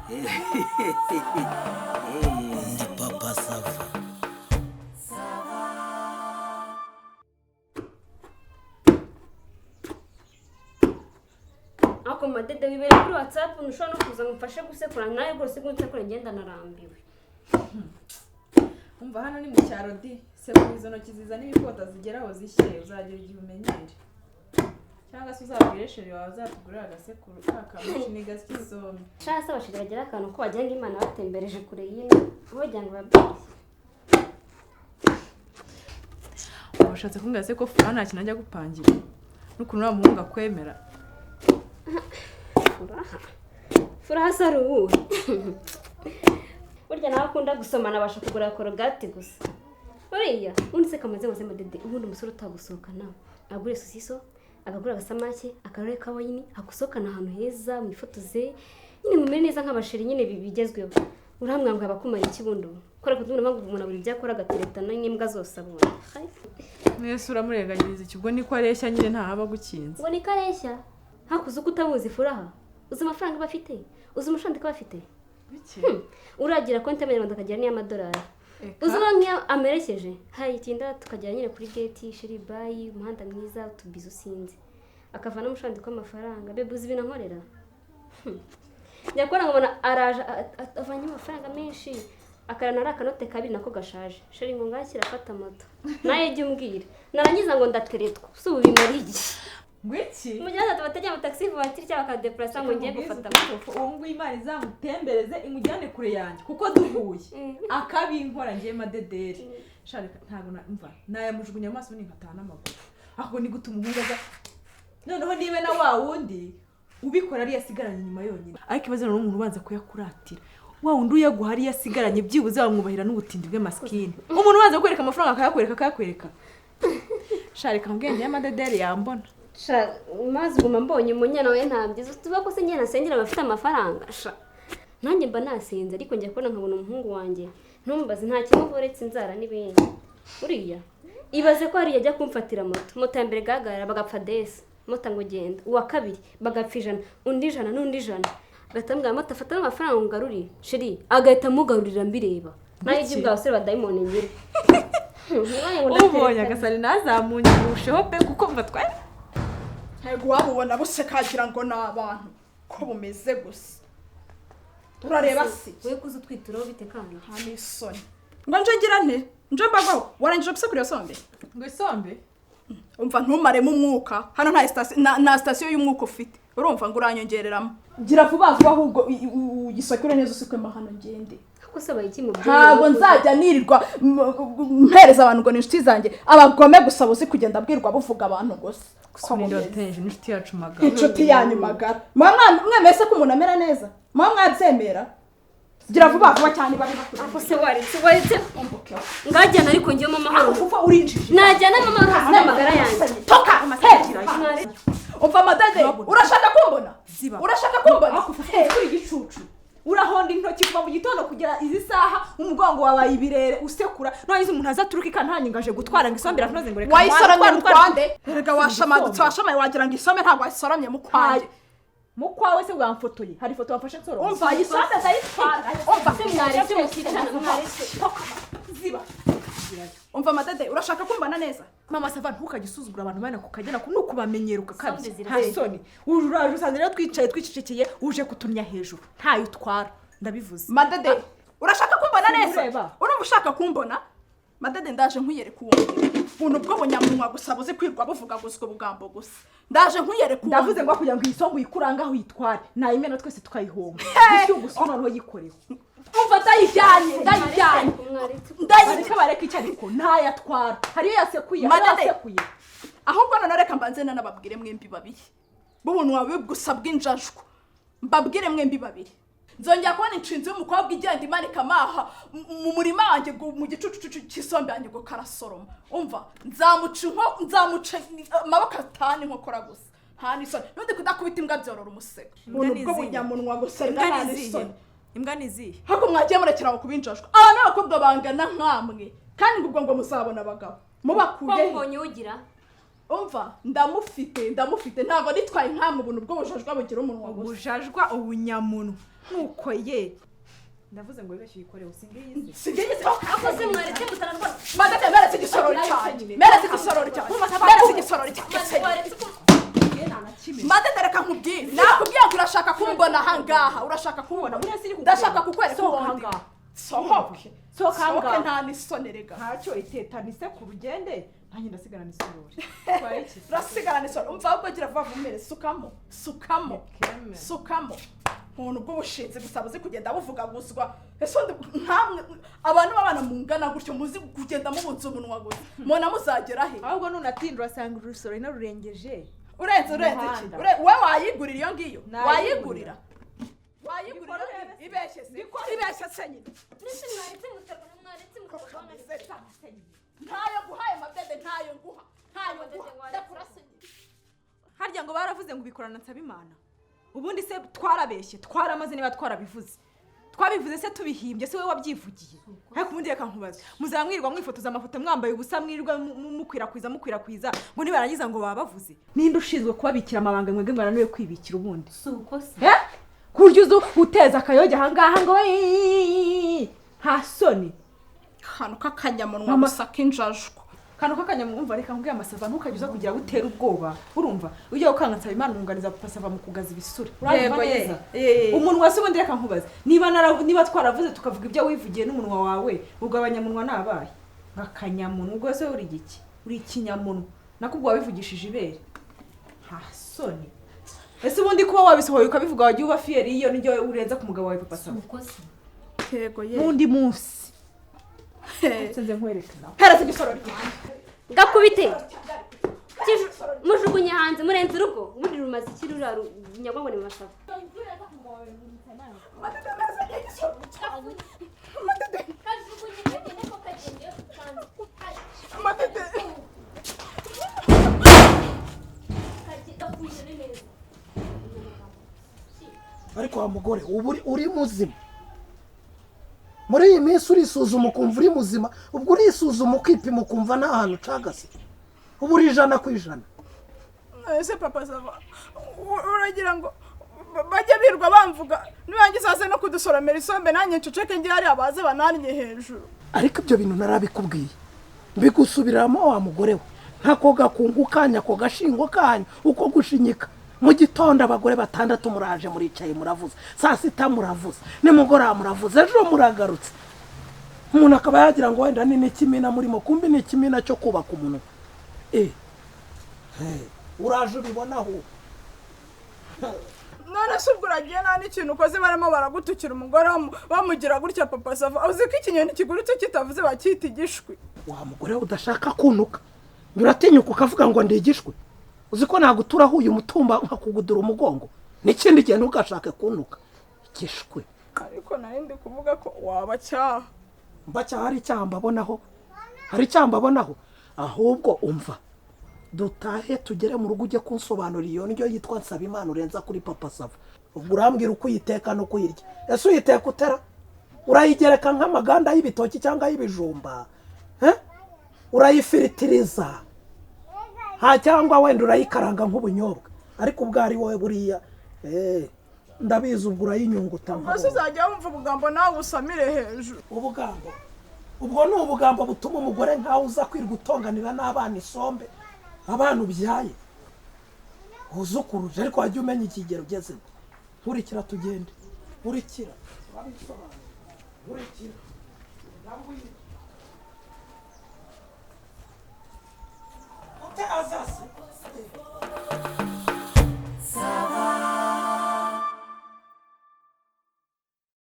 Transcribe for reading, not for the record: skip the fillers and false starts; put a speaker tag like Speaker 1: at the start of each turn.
Speaker 1: Ndi papa sava.
Speaker 2: Ako madede wibere kuri WhatsApp nushobora no kuza ngufashe gusekura nawe rwose kunsekura ngenda narambiwe.
Speaker 3: Umva hano ni mu cyaro di sekura izo ntoki ziza n'ibikota zigeraho zishye uzagira igihe umenyere. Cyangwa se uzabwire sheri wawe azatugurira agasekuru kakamashini gasizome.
Speaker 2: Shaka abashira bagira akantu ko wagira ngo Imana batembereje kure yino bogira ngo babyise.
Speaker 3: Washatse kumbwira se ko fura nta kintu ajya gupangira n'ukuntu uramuhunga kwemera.
Speaker 2: Furaha saruhu. Burya nawe akunda gusomana abasha kugura korogate gusa. Uriya unse kamaze ngo madede ubundi umusore utagusohoka nawe. Agure sosiso, agagura agasamake, akarore kawayini, akusokana ahantu heza mwifotoze. Nyine mumere neza nk'abashiri nyine bigezweho. Uramwanga abakumara ikibundo. Kora ko tubona umuntu aburi byakora gateretana n'imbwa zose abona.
Speaker 3: Mwese uramurenganyiriza ikibwo niko areshya nyine nta haba gukinze.
Speaker 2: Ngo niko areshya. Hakuze ukutamuzi furaha. Uzi amafaranga bafite? Uzi umushandika bafite?
Speaker 3: Biki?
Speaker 2: Uragira konti y'Amanyarwanda akagira n'iy'amadolari. Uzi nk'iyo amerekeje. Hayi tinda tukajya nyine kuri gate shiri bayi umuhanda mwiza utubizo sinzi. Akavana umushandika w'amafaranga. Bebe uzi binankorera. Nyakora nkabona araje avanye amafaranga menshi. Akarana ari akanote kabiri nako gashaje. Sheri ngo ngakira afata moto. Naye jye umbwire. Narangiza ngo ndateretwa. Subu bimari iki?
Speaker 3: Ngwiki?
Speaker 2: Mujyana tubategera mu taxi voiture cyangwa ka déplacer ngo ngiye gufata moto.
Speaker 3: Uwo ngo Imana izamutembereze imujyane kure yanjye kuko duhuye. Akabinkora ngiye madederi. Sharika ntago umva. Nayamujugunya amaso ninkataha n'amaguru. Ahubwo ni gutuma umuhungaza. Noneho nibe na wa wundi ubikora ari yasigaranye nyuma yonyine. Ariko ibaze no umuntu ubanza kuyakuratira. Wa wundi uyaguhari yasigaranye byibuze bamwubahira n'ubutindi bwe maskini. Umuntu ubanza kwereka amafaranga akayakwereka. Sharika mbwenge y'amadederi yambona.
Speaker 2: Sha mazi guma mbonye umunyana we ntabyiza tuba ko se njye nasengera bafite amafaranga sha nanjye mba nasinze ariko njye kubona nkabona umuhungu wanjye ntumbaze nta kintu uretse inzara n'ibindi uriya ibaze ko hari yajya kumfatira moto ya mbere gagara bagapfa desi moto ngo genda uwa kabiri bagapfa ijana undi ijana n'undi ijana gatambwa moto afata amafaranga ngaruri shiri agahita mugarurira mbireba nayo igi bwase badayimone nyire
Speaker 3: ubonye agasari nazamunyurusheho pe kuko mvatwaye
Speaker 4: Ego wabubona bose kagira ngo nabantu ko bumeze gusa. Urareba si.
Speaker 2: We kuzo twituraho bite kandi.
Speaker 4: Hani isoni. Ngo nje ngira nte? Nje mbagaho warangije gusekura sombe.
Speaker 3: Ngo isombe?
Speaker 4: Umva ntumare mu mwuka. Hano nta station na station y'umwuka ufite. Urumva ngo uranyongereramo. Gira vuba vuba ahubwo ugisakure neza usikwema hano ngende.
Speaker 2: Ko saba iki mu byo.
Speaker 4: Ntabwo nzajya nirirwa mpereza abantu ngo ninshuti zanjye abagome gusa buzi kugenda bwirwa buvuga abantu gusa.
Speaker 3: Komende wateje inshuti yacu magara.
Speaker 4: Inshuti yanyu magara. Mwemese ko umuntu amera neza. Mwabyemera. Gira vuba vuba cyane bari bakuru.
Speaker 2: Ako se waretse. Ngajyana ariko ngiye mu mahoro.
Speaker 4: Kuva urinjije.
Speaker 2: Najyana mu mahoro hasi n'amagara yanjye.
Speaker 4: Toka amasekira. Umva madade, urashaka kumbona? Urashaka kumbona? Kuri gicucu. Urahonda intoki kuva mu gitondo kugera izi saha umugongo wabaye ibirere usekura none umuntu azaturuka ikantanyingaje gutwara ngo isombera tunoze ngo reka wayisoramye mu kwande rega washamadutse washamaye wagira ngo isome ntabwo wayisoramye mu kwande mu kwawe se bwamfotoye hari foto wafashe nsoro umva yisonde ndayitwara umva se mwaretse mukicana mwaretse ziba umva madade urashaka kumbana neza mama sava ntukagisuzugura abantu bana kukagena nukubamenyera ukakabye hasoni ururaje usanze rero twicaye twicicekeye uje kutunya hejuru ntayo utwara ndabivuze madade urashaka kumbona neza urumva ushaka kumbona madade ndaje nkuyereka ubuntu bwo bunyamunwa gusa buzi kwirwa buvuga guswa bugambo gusa ndaje nkuyereka ndavuze ngo kugira ngo isongo yikuranga aho yitware nayimena twese tukayihomba icyo gusona no yikorewe umva ndayijyanye ndayijyanye bareka icyo ariko ntayatwara hariyo yasekuye ahubwo none reka mbanze nanababwire mwembi babiri bubuntu wawe gusa bw'injajwa mbabwire mwembi babiri nzongera kubona inshinzi y'umukobwa igenda imanika amaha mu murima wanjye mu gicucu cy'isombe yanjye ngo karasoroma umva nzamuca amaboko atanu nkokora gusa nta n'isoni n'undi kudakubita imbwa byorora umusego ubuntu bwo bunyamunwa gusa nta n'isoni
Speaker 3: imbwa nizihe
Speaker 4: hako mwagiye murekera ngo kubinjajwa aba n'abakobwa bangana nkamwe kandi ubwo ngo muzabona abagabo mubakuye
Speaker 2: mbonye ugira
Speaker 4: umva ndamufite ntabwo nitwaye nkamwe ubuntu bwo bujajwa bugira umunwa gusa
Speaker 3: bujajwa ubunyamunwa nuko ye ndavuze ngo wibeshye uyikorewe singiyizi
Speaker 4: singiyizi
Speaker 2: ako se mwaretse mutararwara
Speaker 4: madede meretse igisorori cyanjye meretse igisorori cyanjye meretse igisorori cyanjye madede reka nkubwire nakubwiye ngo urashaka kumbona ahangaha urashaka kumbona ndashaka kukwereka ubundi sohoke sohoke nta n'isoni rega
Speaker 3: ntacyo iteta nise ku rugende nanjye ndasigara n'isorori
Speaker 4: urasigara n'isoni umva ahubwo gira vuba vumere sukamo umuntu bw'ubushinzi gusa buzi kugenda buvuga guzwa ese ntamwe abantu babana mungana gutyo muzi kugenda mubunza umunwa gusa mubona muzagera he
Speaker 3: ahubwo nunatinda urasanga urusoro inarurengeje
Speaker 4: urenze iki we wayigurira iyo ngiyo wayigurira ibeshye se nyine ntayo guhaye madede ntayo nguha
Speaker 3: harya ngo baravuze ngo ubikorana Nsabimana ubundi se twarabeshye twaramaze niba twarabivuze twabivuze se tubihimbye se we wabyivugiye ariko ubundi reka nkubaze muzamwirirwa mwifotoza amafoto mwambaye ubusa mwirirwa mukwirakwiza ngo nibarangiza ngo babavuze ninde ushinzwe kubabikira amabanga mwebwe mwananiwe kwibikira ubundi
Speaker 2: si uko se
Speaker 3: kurya uzi uteza akayoge ahangaha ngo nta soni
Speaker 4: kano k'akanyamunwa gusa k'injajwa
Speaker 3: kano k'akanyamunwa reka nkubwiye amasava ntukajya uza kugira gutera ubwoba urumva ujya gukanga Nsabimana umwunganiza papa sava mu kugaza ibisura urumva neza umunwa se ubundi reka nkubaze niba twaravuze tukavuga ibyo wivugiye n'umunwa wawe ubwo abanyamunwa nabaye akanyamunwa ubwo se uri igiki uri ikinyamunwa nakubwo wabivugishije ibere nta soni ese ubundi kuba wabisohoye ukabivuga wagiye uba fieri iyo nijyo urenza ku mugabo wawe papa sava
Speaker 4: yego ye
Speaker 3: n'undi munsi nze nkwerekana
Speaker 4: hereza igisorori
Speaker 2: gakubite mujugunye hanze murenze urugo ubundi rumaze iki rura nyagwa ngo ni masava
Speaker 1: ariko wa mugore ubu uri muzima muri iyi minsi urisuzuma ukumva uri muzima ubwo urisuzuma ukipima ukumva nta hantu ucagase ubu uri 100%.
Speaker 4: ese papa sava uragira ngo bajye birwa bamvuga nibangiza hase no kudusoromera isombe nanjye nceceke ngira ari abaze banarye hejuru
Speaker 1: ariko ibyo bintu narabikubwiye mbigusubiramo wa mugore we ntako gakungu kanya ko gashingo kanya uko gushinyika mu gitondo abagore 6 muraje muricaye muravuza saa 6 muravuza nimugora muravuza ejo muragarutse umuntu akaba yagira ngo wenda ni n'ikimina murimo kumbi ni ikimina cyo kubaka umuntu uraje ubibonaho
Speaker 4: none se ubwo uragiye nta n'ikintu ukoze barimo baragutukira umugore bamugira gutya papa sava uzi ko ikinyoni kigurutse kitavuze bakita igishwi
Speaker 1: wa mugore udashaka kunuka uratinyuka ukavuga ngo ndigishwe uzi ko naguturaho uyu mutumba nkakugudura umugongo n'ikindi gihe ntugashake kunuka igishwe
Speaker 4: ariko narindi kuvuga ko waba cyaha
Speaker 1: mbacyaha hari icyamba abonaho ahubwo umva dutahe tugere mu rugo ujye kunsobanurira iyo ndyo yitwa Nsabimana urenza kuri papa sava ubwo urambwira uko uyiteka no kuyirya ese uyiteka utera urayigereka nk'amaganda y'ibitoki cyangwa y'ibijumba urayifiritiriza cyangwa wenda urayikaranga nk'ubunyobwa ariko ubwo ari wowe buriya ndabizi ubwo urayinyunguta
Speaker 4: mbese uzajya wumva ubugambo nawe usamire hejuru
Speaker 1: ubugambo ubwo ni ubugambo butuma umugore nkawe uza kwirwa utonganira n'abana isombe abana ubyaye uzukuruje ariko wajya umenya ikigero ugezemo nkurikira tugende nkurikira nkurikira